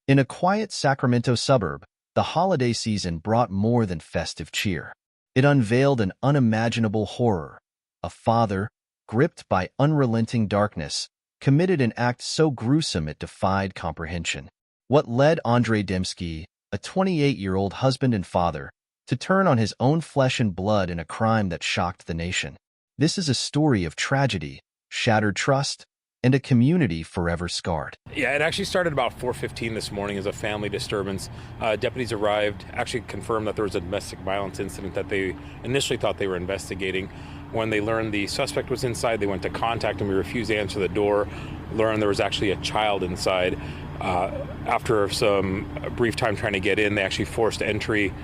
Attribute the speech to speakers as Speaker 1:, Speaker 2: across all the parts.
Speaker 1: In a quiet Sacramento suburb, the holiday season brought more than festive cheer. It unveiled an unimaginable horror. A father, gripped by unrelenting darkness, committed an act so gruesome it defied comprehension. What led Andrey Demskiy, a 28-year-old husband and father, to turn on his own flesh and blood in a crime that shocked the nation? This is a story of tragedy, shattered trust, and a community forever scarred.
Speaker 2: Yeah, it actually started about 4:15 this morning as a family disturbance. Deputies arrived, actually confirmed that there was a domestic violence incident that they initially thought they were investigating. When they learned the suspect was inside, they went to contact him. He refused to answer the door, learned there was actually a child inside. After some brief time trying to get in, they actually forced entry,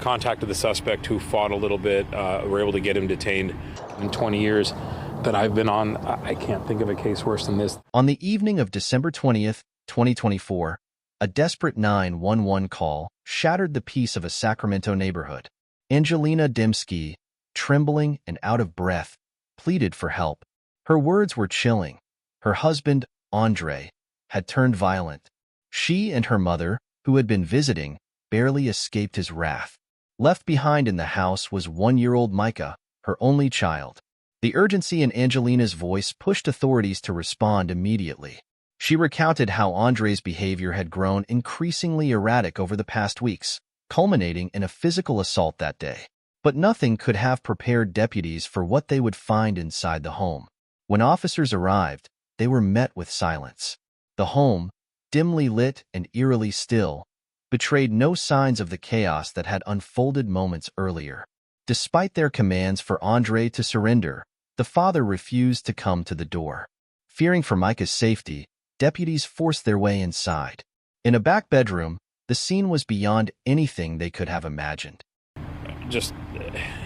Speaker 2: contacted the suspect, who fought a little bit, were able to get him detained. In 20 years that I've been on, I can't think of a case worse than this.
Speaker 1: On the evening of December 20th, 2024, a desperate 911 call shattered the peace of a Sacramento neighborhood. Andrey Demskiy, trembling and out of breath, pleaded for help. Her words were chilling. Her husband, Andrey, had turned violent. She and her mother, who had been visiting, barely escaped his wrath. Left behind in the house was 1-year-old Micah, her only child. The urgency in Angelina's voice pushed authorities to respond immediately. She recounted how Andrey's behavior had grown increasingly erratic over the past weeks, culminating in a physical assault that day. But nothing could have prepared deputies for what they would find inside the home. When officers arrived, they were met with silence. The home, dimly lit and eerily still, betrayed no signs of the chaos that had unfolded moments earlier. Despite their commands for Andrey to surrender, the father refused to come to the door. Fearing for Micah's safety, deputies forced their way inside. In a back bedroom, the scene was beyond anything they could have imagined.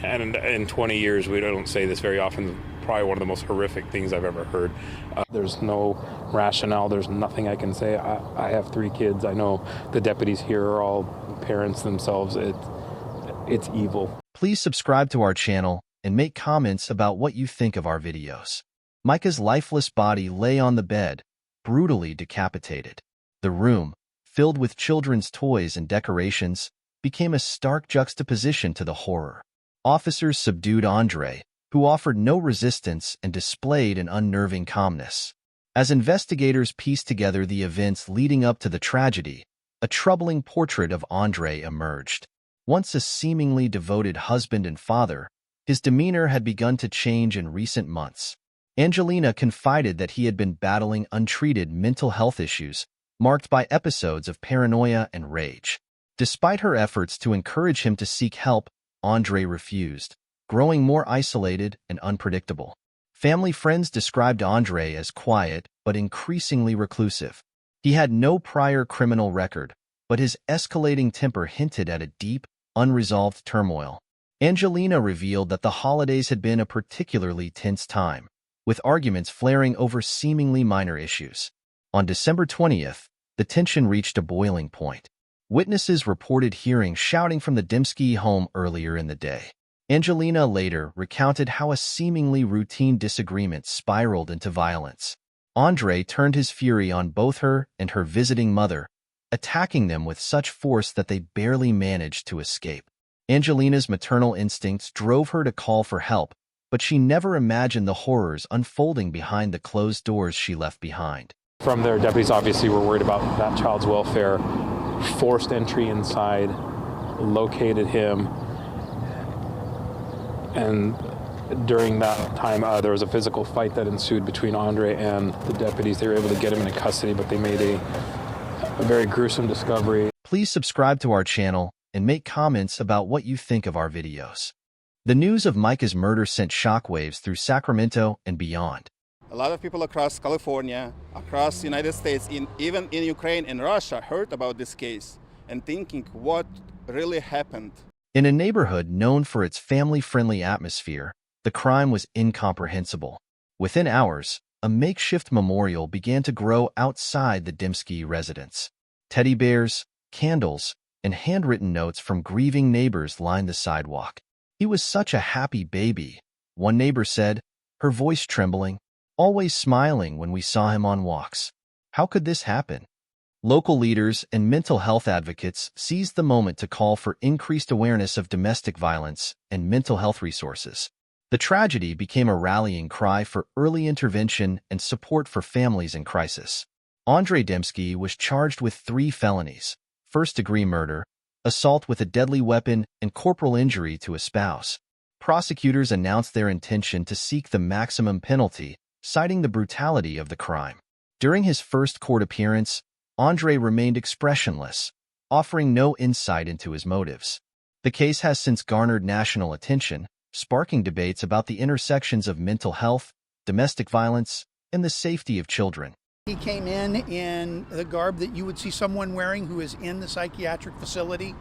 Speaker 2: And in 20 years, we don't say this very often, probably one of the most horrific things I've ever heard. There's no rationale. There's nothing I can say. I have 3 kids. I know the deputies here are all parents themselves. It's evil.
Speaker 1: Please subscribe to our channel and make comments about what you think of our videos. Micah's lifeless body lay on the bed, brutally decapitated. The room, filled with children's toys and decorations, became a stark juxtaposition to the horror. Officers subdued Andrey, who offered no resistance and displayed an unnerving calmness. As investigators pieced together the events leading up to the tragedy, a troubling portrait of Andrey emerged. Once a seemingly devoted husband and father, his demeanor had begun to change in recent months. Angelina confided that he had been battling untreated mental health issues, marked by episodes of paranoia and rage. Despite her efforts to encourage him to seek help, Andrey refused, growing more isolated and unpredictable. Family friends described Andrey as quiet but increasingly reclusive. He had no prior criminal record, but his escalating temper hinted at a deep, unresolved turmoil. Angelina revealed that the holidays had been a particularly tense time, with arguments flaring over seemingly minor issues. On December 20th, the tension reached a boiling point. Witnesses reported hearing shouting from the Demskiy home earlier in the day. Angelina later recounted how a seemingly routine disagreement spiraled into violence. Andrey turned his fury on both her and her visiting mother, attacking them with such force that they barely managed to escape. Angelina's maternal instincts drove her to call for help, but she never imagined the horrors unfolding behind the closed doors she left behind.
Speaker 2: From there, deputies obviously were worried about that child's welfare, forced entry inside, located him, and during that time, there was a physical fight that ensued between Andrey and the deputies. They were able to get him into custody, but they made a very gruesome discovery.
Speaker 1: Please subscribe to our channel and make comments about what you think of our videos. The news of Micah's murder sent shockwaves through Sacramento and beyond.
Speaker 3: A lot of people across California, across the United States, even in Ukraine and Russia, heard about this case and thinking what really happened.
Speaker 1: In a neighborhood known for its family-friendly atmosphere, the crime was incomprehensible. Within hours, a makeshift memorial began to grow outside the Demskiy residence. Teddy bears, candles, and handwritten notes from grieving neighbors lined the sidewalk. "He was such a happy baby," one neighbor said, her voice trembling, "always smiling when we saw him on walks. How could this happen?" Local leaders and mental health advocates seized the moment to call for increased awareness of domestic violence and mental health resources. The tragedy became a rallying cry for early intervention and support for families in crisis. Andrey Demskiy was charged with 3 felonies: first-degree murder, assault with a deadly weapon, and corporal injury to a spouse. Prosecutors announced their intention to seek the maximum penalty, citing the brutality of the crime. During his first court appearance, Andrey remained expressionless, offering no insight into his motives. The case has since garnered national attention, sparking debates about the intersections of mental health, domestic violence, and the safety of children.
Speaker 4: He came in the garb that you would see someone wearing who is in the psychiatric facility.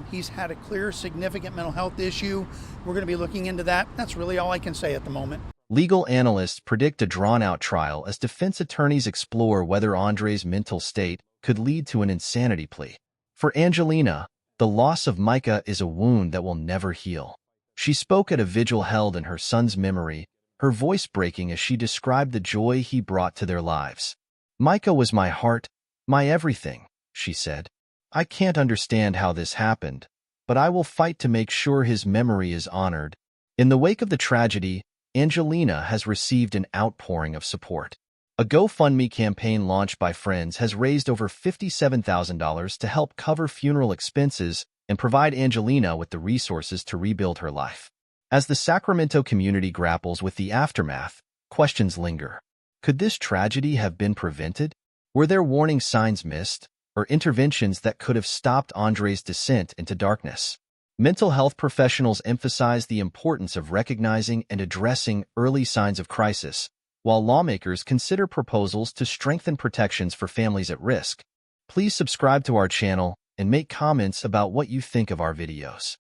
Speaker 4: He's had a clear, significant mental health issue. We're going to be looking into that. That's really all I can say at the moment.
Speaker 1: Legal analysts predict a drawn-out trial as defense attorneys explore whether Andrey's mental state could lead to an insanity plea. For Angelina, the loss of Micah is a wound that will never heal. She spoke at a vigil held in her son's memory, her voice breaking as she described the joy he brought to their lives. "Micah was my heart, my everything," she said. "I can't understand how this happened, but I will fight to make sure his memory is honored." In the wake of the tragedy, Angelina has received an outpouring of support. A GoFundMe campaign launched by friends has raised over $57,000 to help cover funeral expenses and provide Angelina with the resources to rebuild her life. As the Sacramento community grapples with the aftermath, questions linger. Could this tragedy have been prevented? Were there warning signs missed, or interventions that could have stopped Andrey's descent into darkness? Mental health professionals emphasize the importance of recognizing and addressing early signs of crisis, while lawmakers consider proposals to strengthen protections for families at risk. Please subscribe to our channel and make comments about what you think of our videos.